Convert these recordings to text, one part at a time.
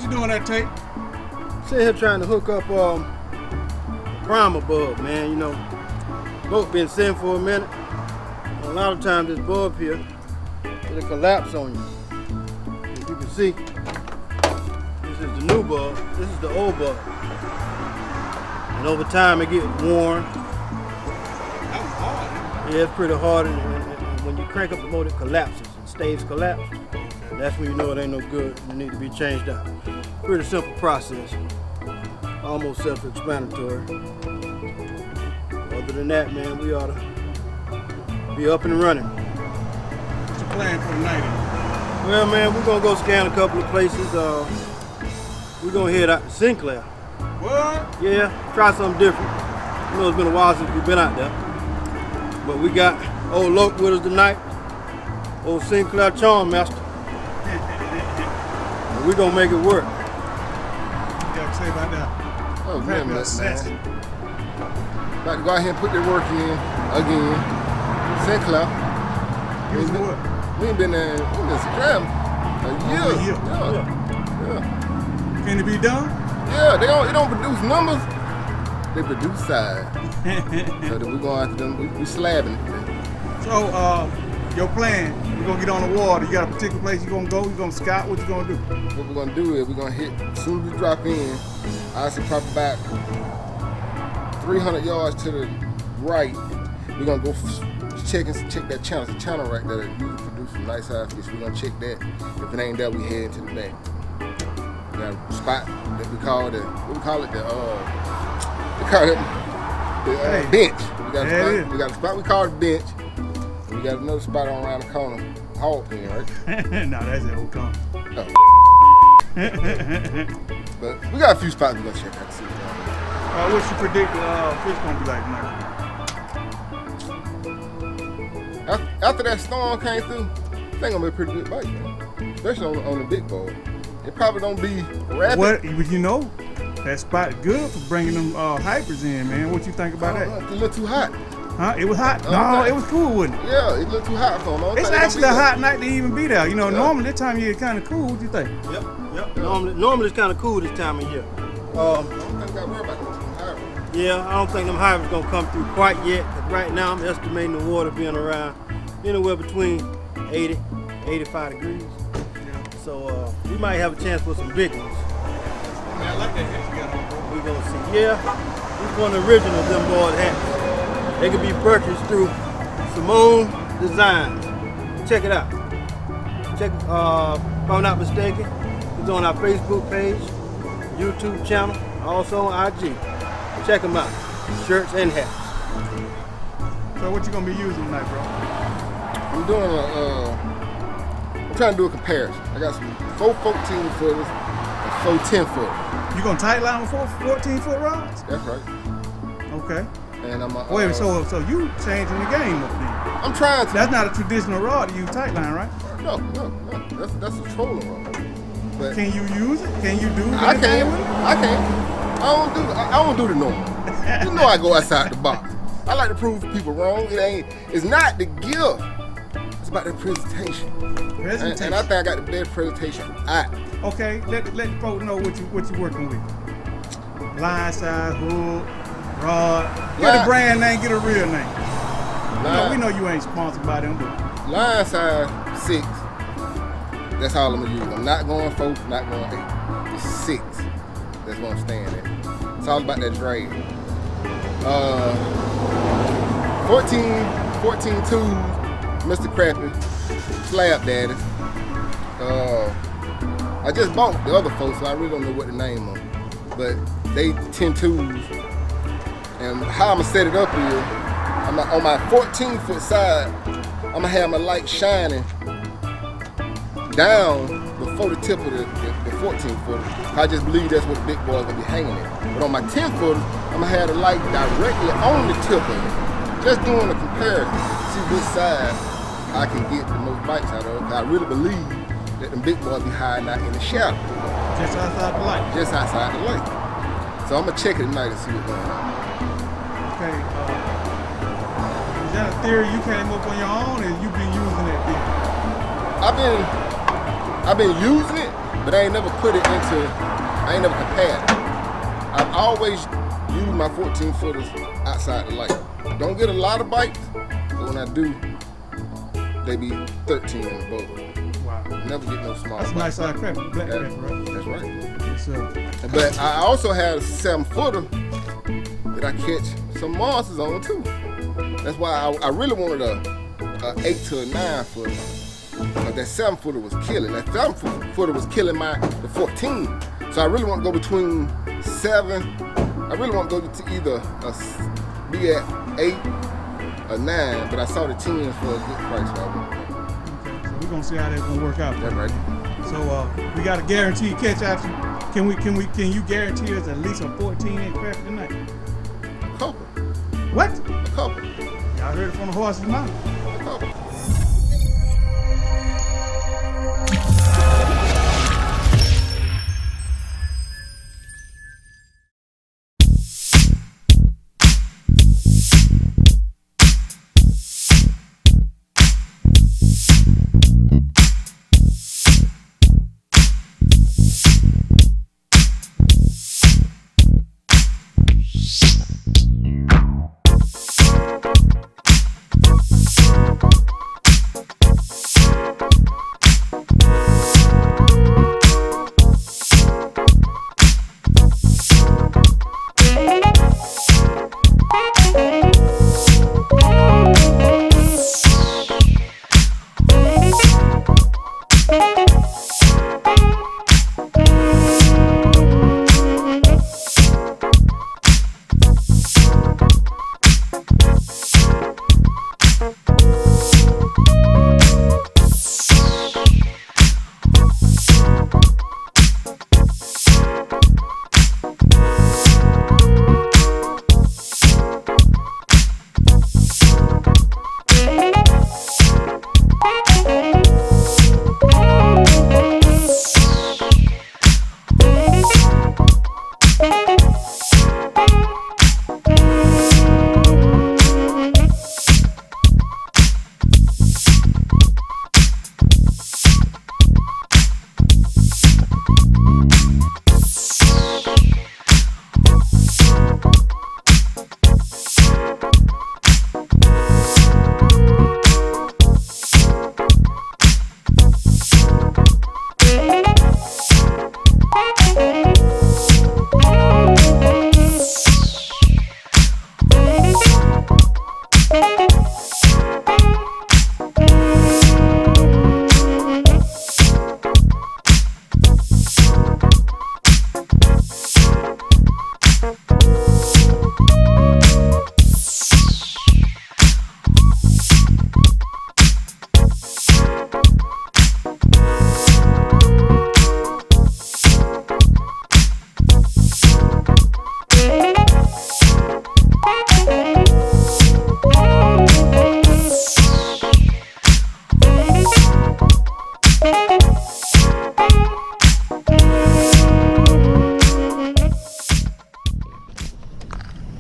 you doing that tape? Sitting here trying to hook up primer bulb, man. You know, boat been sitting for a minute. A lot of times this bulb here, it'll collapse on you. As you can see, this is the new bulb, this is the old bulb. And over time it gets worn. That was hard. Yeah, it's pretty hard, and when you crank up the motor, it collapses and stays collapsed. That's when you know it ain't no good and it needs to be changed out. Pretty simple process, almost self-explanatory. Other than that, man, we ought to be up and running. What's your plan for tonight? Well, man, we're gonna go scan a couple of places. We're gonna head out to Sinclair. What? Yeah, try something different. You know, it's been a while since we've been out there. But we got old Loke with us tonight, old Sinclair Charm Master. And we're gonna make it work. What you got to say about that? Oh, man, man. Assassin. About to go ahead and put the work in again. Sinclair. Use what? We ain't been there in Instagram a year. Yeah. Can it be done? Yeah, they don't produce numbers. They produce size. So that we going after them. We slabbing it today. So, your plan, you're going to get on the water. You got a particular place you're going to go? You're going to scout? What you going to do? What we're gonna do is we're gonna hit, as soon as we drop in, I say probably about 300 yards to the right, we're gonna go check that channel. It's a channel right there that usually produce some nice size fish. We're gonna check that. If it ain't there, we head into the back. We got a spot that we call the bench. We got a spot we call the bench. We got another spot on around the corner, hog pen, right? No, that's it. Old corner. Oh. But we got a few spots we're gonna check out to see what's going on. What you predict fish going to be like tonight? After that storm came through, I think I'm gonna be a pretty good bite, man. Especially on the big board. It probably don't be rapid. What you know? That spot good for bringing them hypers in, man. What you think about that? It's a little too hot. Huh? It was hot? No, it was cool, wasn't it? Yeah, it's a little too hot for them. It's actually a hot night to even be there. You know, normally this time of year it's kind of cool. What you think? Yep. Normally it's kind of cool this time of year. I don't think I gotta worry about them hybrids. Yeah, I don't think them hybrids gonna come through quite yet. Cause right now I'm estimating the water being around anywhere between 80, 85 degrees. So we might have a chance for some big ones. Man, I like that hat you got on, bro. We're gonna see. Yeah, it's one of the original them board hats. They can be purchased through Simone Designs. Check it out. Check, if I'm not mistaken, it's on our Facebook page, YouTube channel, also on IG. Check them out. Shirts and hats. So what you gonna be using tonight, bro? I'm doing I'm trying to do a comparison. I got some 4 14 footers and 4 10 footers. You gonna tight line with 4 14-foot rods? That's right. Okay. And I'm Wait, so you changing the game up there? I'm trying to. That's not a traditional rod to use tight line, right? No. That's a trolling rod. But Can you use it? Can you do it? I can. I don't do the normal. You know I go outside the box. I like to prove people wrong. It's not the gift. It's about the presentation. And I think I got the best presentation out. Okay, let the folks know what you working with. Line size, hook, rod. Get a brand name, get a real name. We know you ain't sponsored by them, but line size 6. That's all I'm gonna use. I'm not going 4, not going 8. It's 6. That's what I'm staying at. It's all about that drag. 14 tools, Mr. Crappie, Slab Daddy. I just bought the other folks, so I really don't know what the name of. But they 10 tools. And how I'm gonna set it up is, on my 14-foot side, I'm gonna have my light shining down before the tip of the 14-footer. I just believe that's what the big boy's gonna be hanging at. But on my 10-footer, I'm gonna have the light directly on the tip of it. Just doing a comparison, see which side I can get the most bites out of. I really believe that the big boys be hiding out in the shadow. just outside the light. Just outside the light. So I'm gonna check it tonight and see what's going on. Okay, is that a theory you came up on your own, or you been using that theory? I've been using it, but I ain't never put it into, I ain't never compared it. I've always used my 14 footers outside the light. Don't get a lot of bites, but when I do, they be 13 and above. Wow. Never get no small That's a nice bites. size crappie, black crappie, right? That's right. Yes, sir. But I also have a 7-footer that I catch some monsters on too. That's why I really wanted a 8 to a 9-footer. But that 7-footer was killing. That 7-footer was killing the 14. So I really want to go between 7. I really want to go to either be at 8 or 9. But I saw the 10s for a good price. So I went. Okay. So we're gonna see how that's gonna work out. That's right. So we got a guaranteed catch after. Can you guarantee us at least a 14-inch crappie tonight? A couple. What? A couple. Y'all heard it from the horse's mouth. A couple.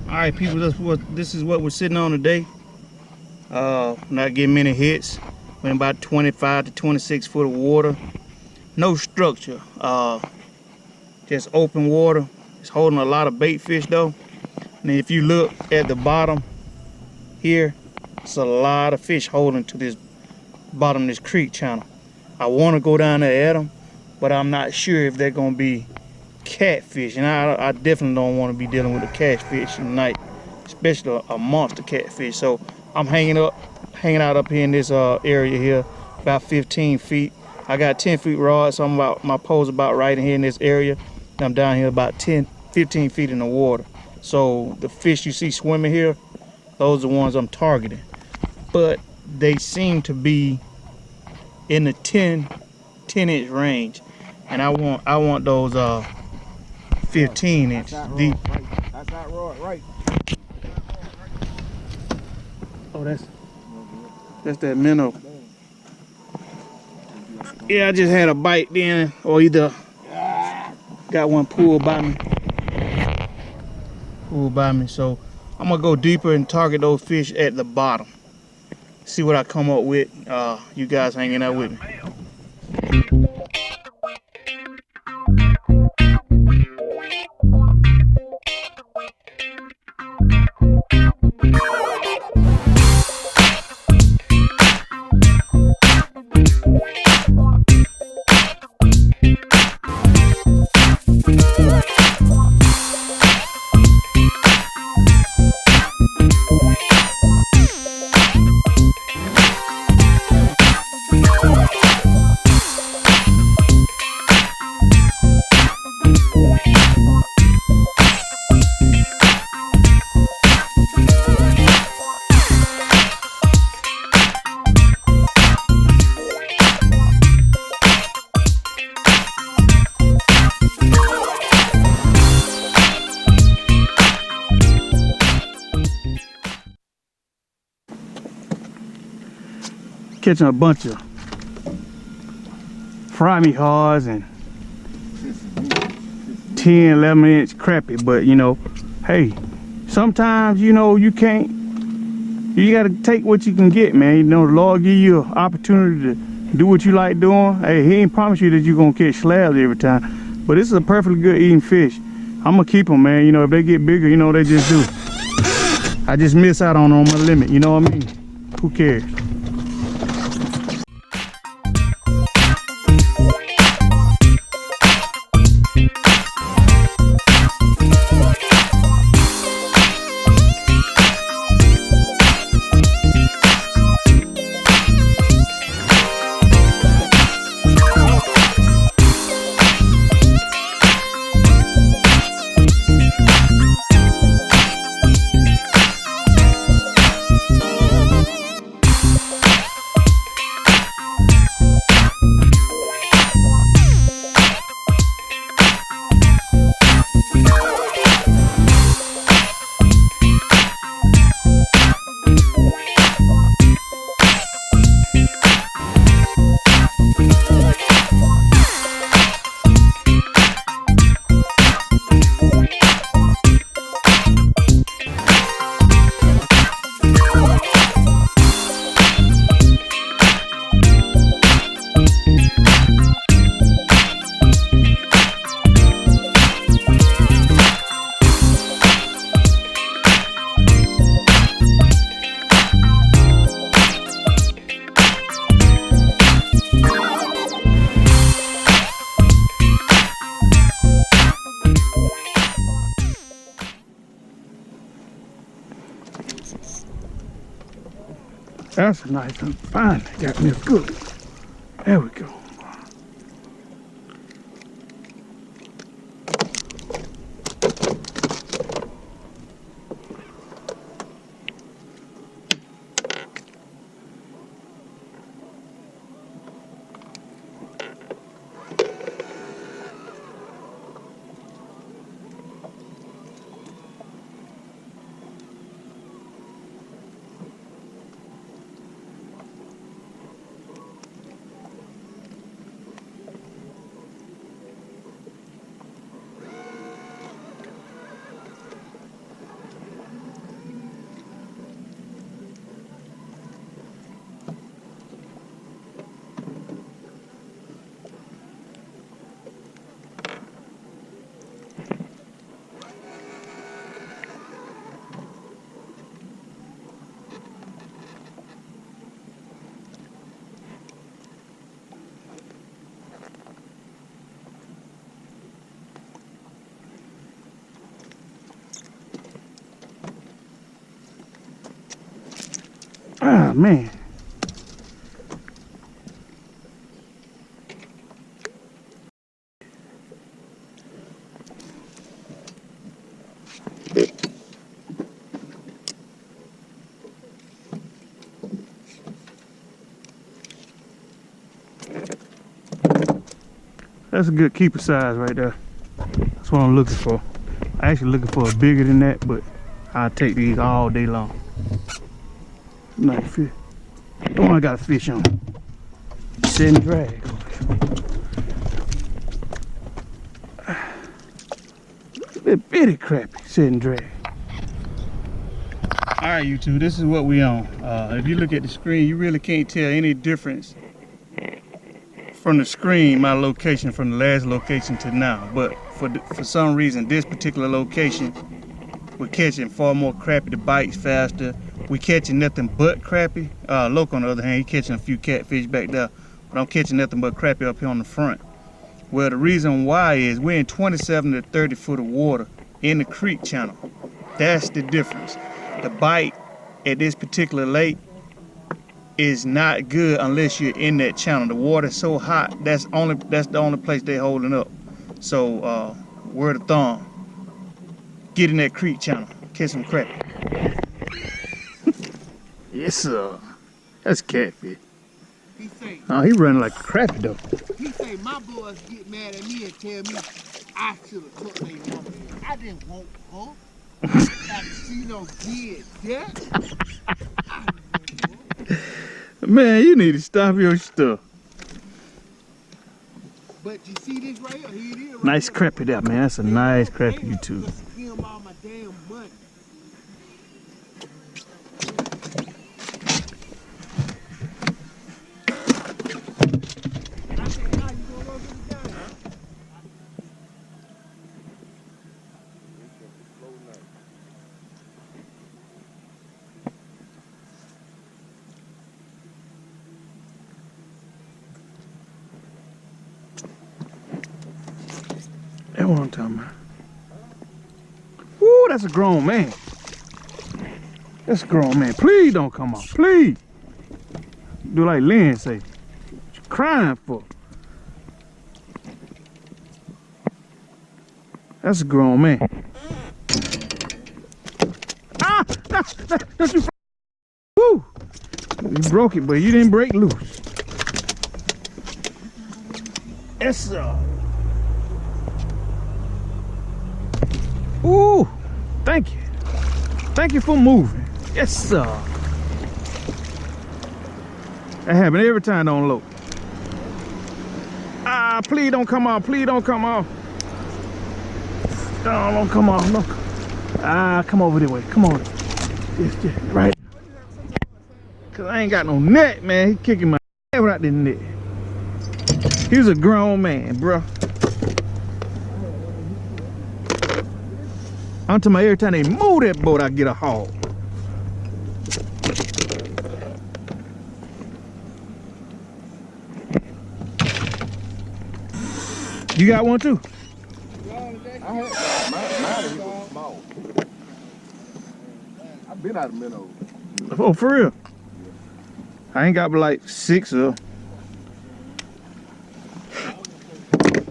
All right, people, this is what we're sitting on today. Not getting many hits. We're in about 25 to 26 foot of water. No structure. Just open water. It's holding a lot of bait fish though. And if you look at the bottom here, it's a lot of fish holding to this bottom of this creek channel. I want to go down there at them, but I'm not sure if they're going to be catfish, and I definitely don't want to be dealing with a catfish tonight, especially a monster catfish. So I'm hanging out up here in this area here, about 15 feet. I got 10 feet rod, so my pole's about right in here in this area. I'm down here about 15 feet in the water. So the fish you see swimming here, those are the ones I'm targeting. But they seem to be in the 10-inch range, and I want those 15-inch deep. That's that rod, right? Oh, that's that minnow. Yeah, I just had a bite then, or either got one pulled by me. So I'm gonna go deeper and target those fish at the bottom. See what I come up with. You guys hanging out with me. catching a bunch of fry me hards and 10, 11-inch crappie. But you know, hey, sometimes you know you can't. You gotta take what you can get, man. You know, the Lord give you an opportunity to do what you like doing. Hey, He ain't promise you that you're gonna catch slabs every time, but this is a perfectly good eating fish. I'm gonna keep them, man. You know, if they get bigger, you know, they just do. I just miss out on my limit. You know what I mean? Who cares? That's a nice one. Finally got me a good one. There we go. Ah, man. That's a good keeper size right there. That's what I'm looking for. I'm actually looking for a bigger than that, but I'll take these all day long. Nice fish. Oh, I got a fish on. Sit and drag. Little bitty crappie, sit and drag. All right, YouTube, this is what we on. If you look at the screen, you really can't tell any difference from the screen, my location from the last location to now. But for some reason, this particular location, we're catching far more crappie. The bites faster. We catching nothing but crappie. Loco on the other hand, he catching a few catfish back there, but I'm catching nothing but crappie up here on the front. Well, the reason why is we're in 27 to 30 foot of water in the creek channel. That's the difference. The bite at this particular lake is not good unless you're in that channel. The water's so hot, that's the only place they're holding up. So word of thumb, get in that creek channel, catch some crappie. Yes, sir. That's catfish. He say, Oh, he running like a crappie though. he say my boys get mad at me and tell me I should have took their woman. I didn't want her. Like she don't did that. Man, you need to stop your stuff. But you see this right here? Here it is right Nice here. crappie there, man. That's a nice crappie, you too. Film all my damn money. I said, how you gonna work in the game? That's what I'm talking about. Woo, that's a grown man. That's a grown man. Please don't come off. Please. Do like Lynn say. What you crying for? That's a grown man. Ah! That's you. Woo! You broke it, but you didn't break loose. Yes, sir. Ooh! Thank you. Thank you for moving. Yes, sir. That happens every time on low. Ah, please don't come off. Please don't come off. No, don't come off. No. Ah, come over this way. Come on. Just right. Cause I ain't got no net, man. He kicking my head without the net. He was a grown man, bro. I'm talking about every time they move that boat, I get a haul. You got one too? I had mine was small. I've been out of minnows. Oh, for real? I ain't got but like 6 of them.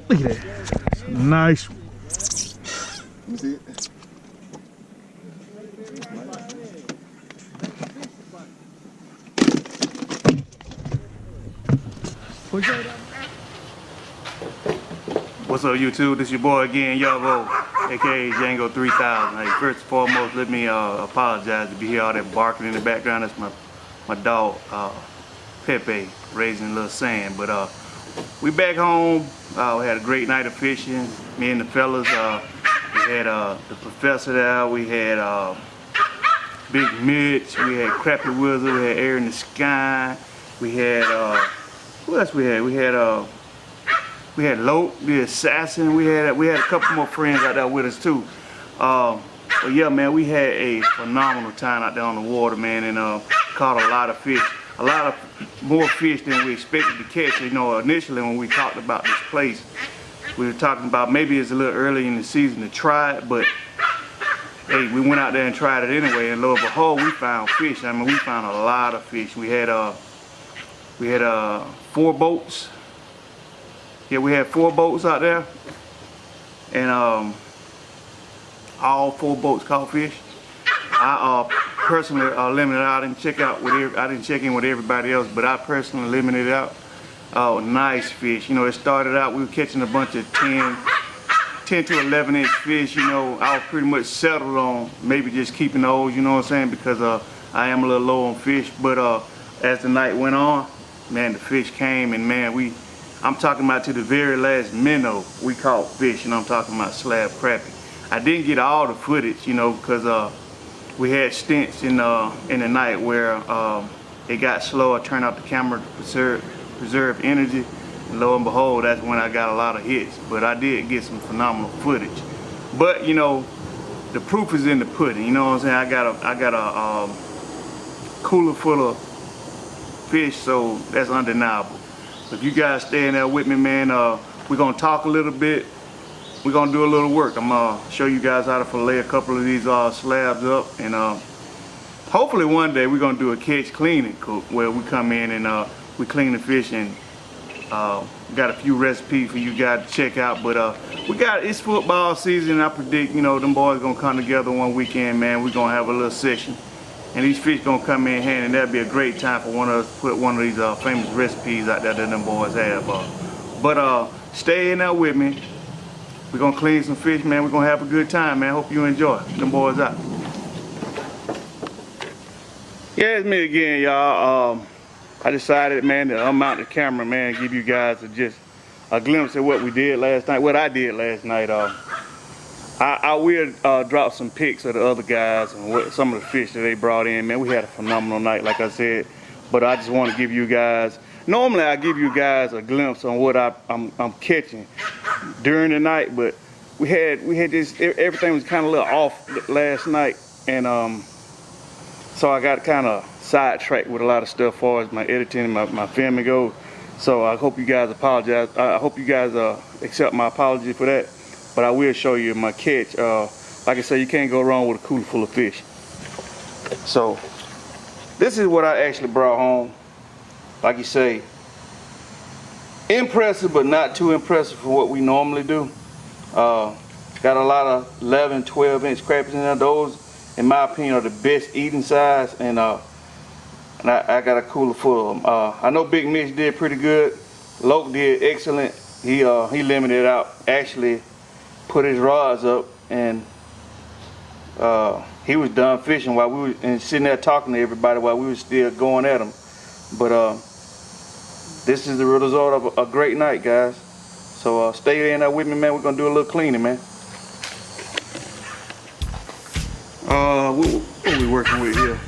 Look at that. That's a nice one. Let me see it. What's up, YouTube? This your boy again, Yavo, aka Django 3000. Hey, first and foremost, let me apologize to be here all that barking in the background. That's my dog, Pepe, raising a little sand. But we back home. We had a great night of fishing. Me and the fellas. We had the professor there. We had Big Mitch. We had Crappie Wizard. We had Air in the Sky. We had who else we had? We had Lope, the Assassin. We had a couple more friends out there with us too. But yeah, man, we had a phenomenal time out there on the water, man, and caught a lot of fish. A lot of more fish than we expected to catch. You know, initially when we talked about this place, we were talking about maybe it's a little early in the season to try it, but hey, we went out there and tried it anyway, and lo and behold, we found fish. I mean, we found a lot of fish. We had 4 boats. Yeah, we had 4 boats out there, and all 4 boats caught fish. I personally limited. I didn't check in with everybody else, but I personally limited out. Oh, nice fish. You know, it started out we were catching a bunch of 10 to 11 inch fish. You know, I was pretty much settled on maybe just keeping those. You know what I'm saying? Because I am a little low on fish. But as the night went on, man, the fish came, and man, I'm talking about to the very last minnow we caught fish, and I'm talking about slab crappie. I didn't get all the footage, you know, because we had stints in the night where it got slow. I turned off the camera to preserve energy, and lo and behold, that's when I got a lot of hits. But I did get some phenomenal footage. But you know, the proof is in the pudding. You know what I'm saying? I got a cooler full of fish, so that's undeniable. If you guys stay in there with me, man, we're gonna talk a little bit. We're gonna do a little work. I'm gonna show you guys how to fillet a couple of these slabs up, and hopefully one day we're gonna do a catch cleaning cook where we come in and we clean the fish, and got a few recipes for you guys to check out. But it's football season. I predict, you know, them boys gonna come together one weekend, man. We're gonna have a little session. And these fish gonna come in handy, and that'd be a great time for one of us to put one of these famous recipes out there that them boys have. But stay in there with me. We're gonna clean some fish, man. We're gonna have a good time, man. Hope you enjoy. Them boys out. Yeah, it's me again, y'all. I decided, man, to unmount the camera, man, and give you guys just a glimpse of what we did last night, what I did last night. I will drop some pics of the other guys and what some of the fish that they brought in. Man, we had a phenomenal night, like I said. But I just want to give you guys, normally I give you guys a glimpse on what I'm catching during the night, but we had this, everything was kind of a little off last night, and so I got kind of sidetracked with a lot of stuff as far as my editing and my filming goes. So I hope you guys apologize. I hope you guys accept my apology for that. But I will show you my catch. Like I said, you can't go wrong with a cooler full of fish. So this is what I actually brought home. Like you say, impressive but not too impressive for what we normally do. Got a lot of 11, 12-inch crappies in there. Those, in my opinion, are the best eating size. And I got a cooler full of them. I know Big Mitch did pretty good. Loke did excellent. He limited it out. Actually put his rods up, and he was done fishing while we were sitting there talking to everybody while we were still going at them. But this is the result of a great night, guys. So stay in there with me, man. We're gonna do a little cleaning, man. What are we working with here?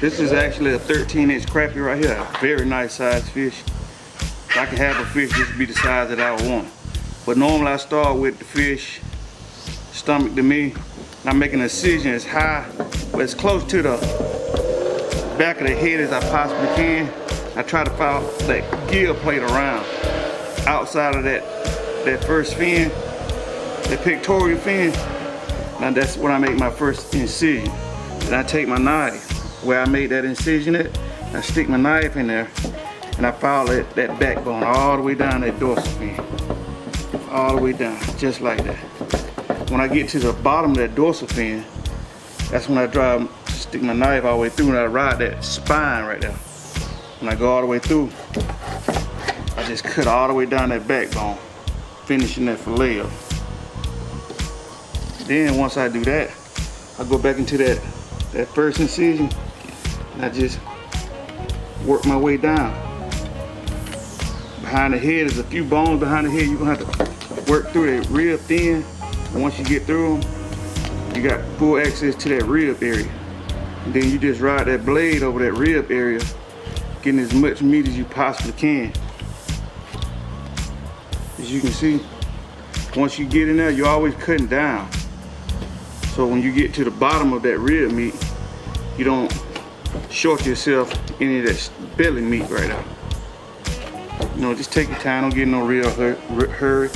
This is actually a 13-inch crappie right here. A very nice sized fish. If I could have a fish, this would be the size that I would want. But normally I start with the fish, stomach to me. And I'm making an incision as high, but as close to the back of the head as I possibly can. I try to file that gill plate around outside of that first fin, that pectoral fin. Now that's when I make my first incision. Then I take my knife where I made that incision at, I stick my knife in there, and I file that backbone all the way down that dorsal fin. All the way down, just like that. When I get to the bottom of that dorsal fin, that's when I stick my knife all the way through, and I ride that spine right there. When I go all the way through, I just cut all the way down that backbone, finishing that fillet up. Then once I do that, I go back into that first incision, and I just work my way down. Behind the head, there's a few bones behind the head. You're gonna have to work through that real thin. And once you get through them, you got full access to that rib area. And then you just ride that blade over that rib area, getting as much meat as you possibly can. As you can see, once you get in there, you're always cutting down. So when you get to the bottom of that rib meat, you don't short yourself any of that belly meat right now. You know, just take your time, don't get in no real hurry.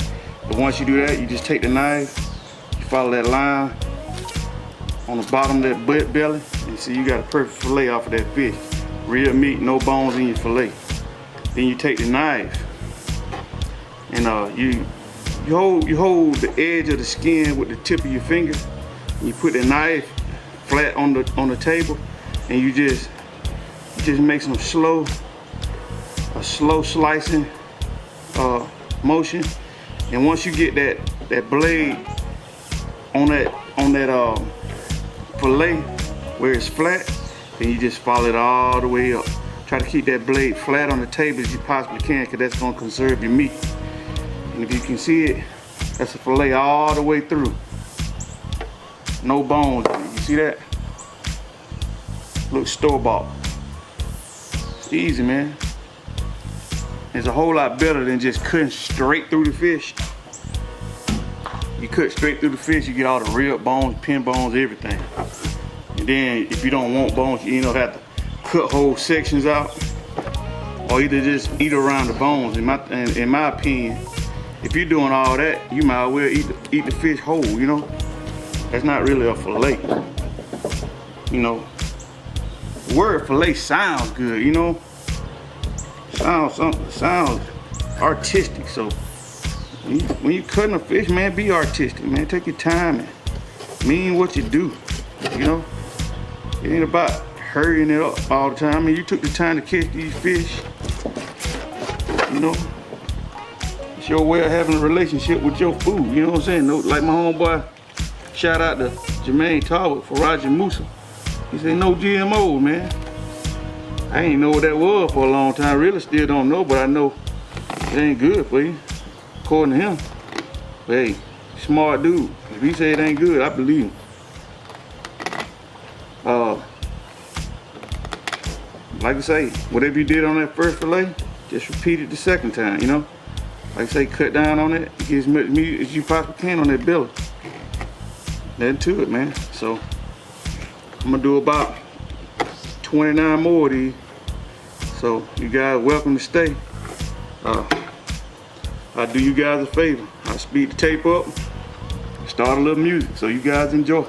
But once you do that, you just take the knife, you follow that line on the bottom of that belly, and see you got a perfect fillet off of that fish. Real meat, no bones in your fillet. Then you take the knife, and you hold the edge of the skin with the tip of your finger. And you put the knife flat on the table, and you just make some slow slicing motion. And once you get that blade on that fillet where it's flat, then you just follow it all the way up. Try to keep that blade flat on the table as you possibly can, because that's gonna conserve your meat. And if you can see it, that's a fillet all the way through. No bones in it. You see that? Looks store-bought. It's easy, man. It's a whole lot better than just cutting straight through the fish. You cut straight through the fish, you get all the rib bones, pin bones, everything. And then if you don't want bones, you have to cut whole sections out, or either just eat around the bones. In my opinion, if you're doing all that, you might as well eat the fish whole, you know? That's not really a fillet. You know, the word fillet sounds good, you know? Sounds artistic. So when you cutting a fish, man, be artistic, man. Take your time and mean what you do, you know? It ain't about hurrying it up all the time. I mean, you took the time to catch these fish, you know? It's your way of having a relationship with your food, you know what I'm saying? Like my homeboy, shout out to Jermaine Talbot for Roger Musa. He said, no GMOs, man. I ain't know what that was for a long time. Really still don't know, but I know it ain't good for you, according to him. But hey, smart dude. If he say it ain't good, I believe him. Like I say, whatever you did on that first fillet, just repeat it the second time, you know? Like I say, cut down on it, get as much meat as you possibly can on that belly. Nothing to it, man. So, I'm gonna do about 29 more of these. So, you guys welcome to stay. I'll do you guys a favor. I'll speed the tape up, start a little music, so you guys enjoy.